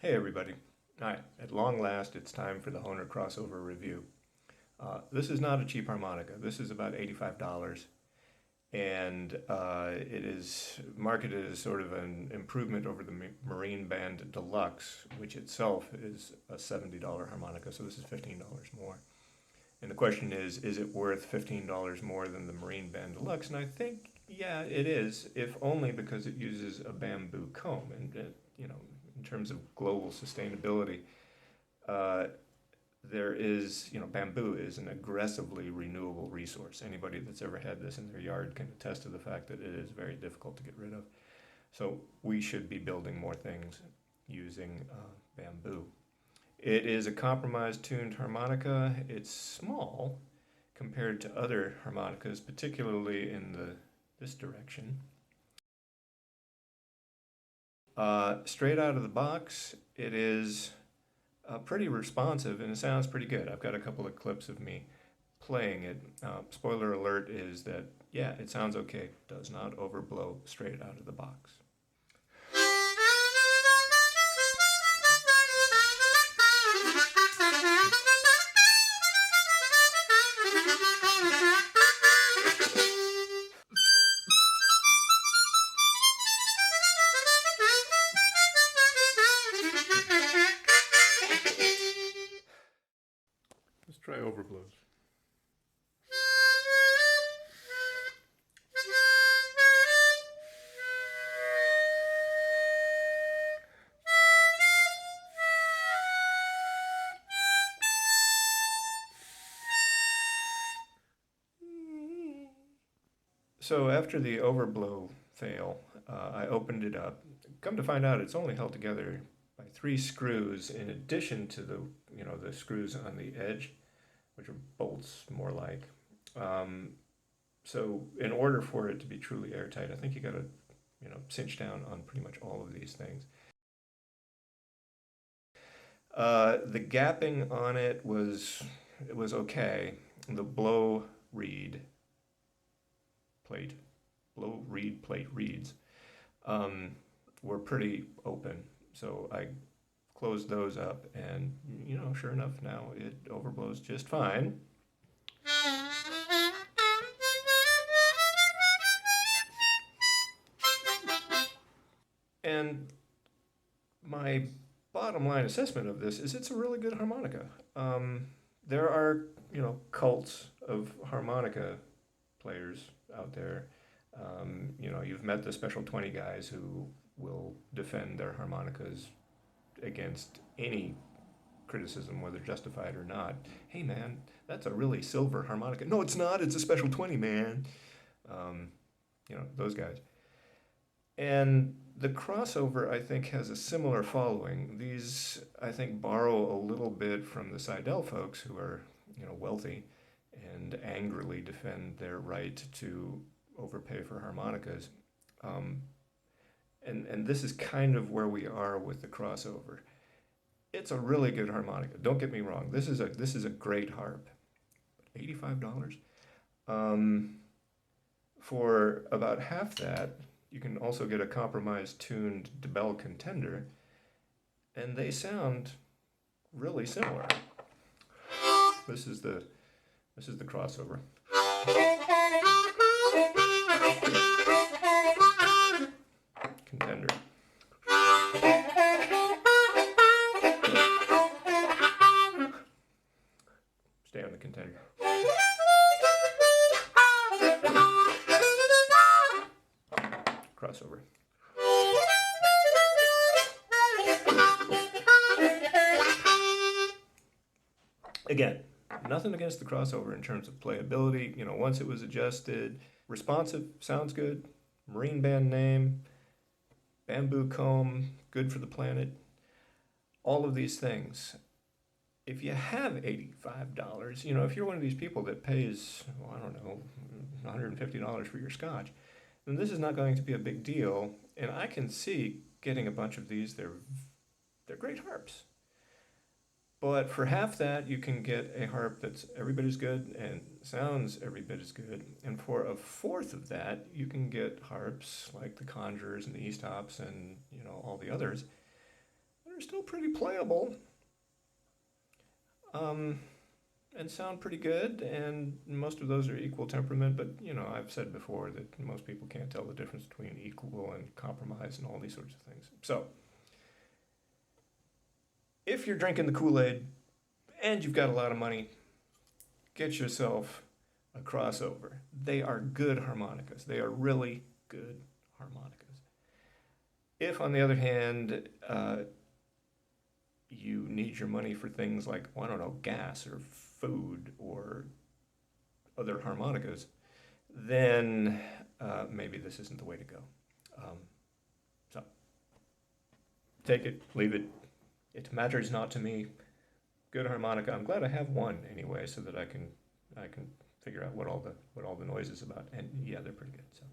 Hey everybody. All right, at long last, it's time for the Hohner Crossover review. This is not a cheap harmonica. This is about $85, and it is marketed as sort of an improvement over the Marine Band Deluxe, which itself is a $70 harmonica, so this is $15 more. And the question is it worth $15 more than the Marine Band Deluxe? And I think, yeah, it is, if only because it uses a bamboo comb. And, in terms of global sustainability, uh, bamboo is an aggressively renewable resource. Anybody that's ever had this in their yard can attest to the fact that it is very difficult to get rid of. So we should be building more things using bamboo. It is a compromised tuned harmonica. It's small compared to other harmonicas, particularly in this direction. Straight out of the box, it is pretty responsive and it sounds pretty good. I've got a couple of clips of me playing it. Spoiler alert is that, yeah, it sounds okay. Does not overblow straight out of the box. Let's try overblows. So after the overblow fail, I opened it up. Come to find out, it's only held together by 3 screws in addition to the screws on the edge, which are bolts more like. So in order for it to be truly airtight, I think you got to cinch down on pretty much all of these things. The gapping on it was okay. The blow reed plate reeds were pretty open. So I closed those up, and sure enough, now it overblows just fine. And my bottom line assessment of this is it's a really good harmonica. There are, cults of harmonica players out there. You've met the Special 20 guys who will defend their harmonicas against any criticism, whether justified or not. Hey man, that's a really silver harmonica. No, it's not. It's a Special 20, man. Those guys. And the crossover, I think, has a similar following. These, I think, borrow a little bit from the Seidel folks who are, wealthy and angrily defend their right to overpay for harmonicas. And this is kind of where we are with the crossover. It's a really good harmonica. Don't get me wrong. This is a great harp. $85. For about half that, you can also get a compromised tuned Dabell Contender, and they sound really similar. This is the crossover. Contender. Stay on the contender. Crossover. Again, nothing against the crossover in terms of playability. Once it was adjusted, responsive, sounds good. Marine Band name, bamboo comb, good for the planet. All of these things. If you have $85, if you're one of these people that pays, well, I don't know, $150 for your scotch, then this is not going to be a big deal. And I can see getting a bunch of these. They're great harps. But for half that, you can get a harp that's every bit as good and sounds every bit as good. And for a fourth of that, you can get harps like the Conjurers and the East Hops and all the others. They're they're still pretty playable. And sound pretty good, and most of those are equal temperament, but I've said before that most people can't tell the difference between equal and compromise and all these sorts of things. So, if you're drinking the Kool-Aid and you've got a lot of money, get yourself a crossover. They are good harmonicas. They are really good harmonicas. If, on the other hand, you need your money for things like, well, I don't know, gas or food or other harmonicas, then maybe this isn't the way to go. So take it, leave it. It matters not to me. Good harmonica. I'm glad I have one anyway, so that I can figure out what all the noise is about. And yeah, they're pretty good. So.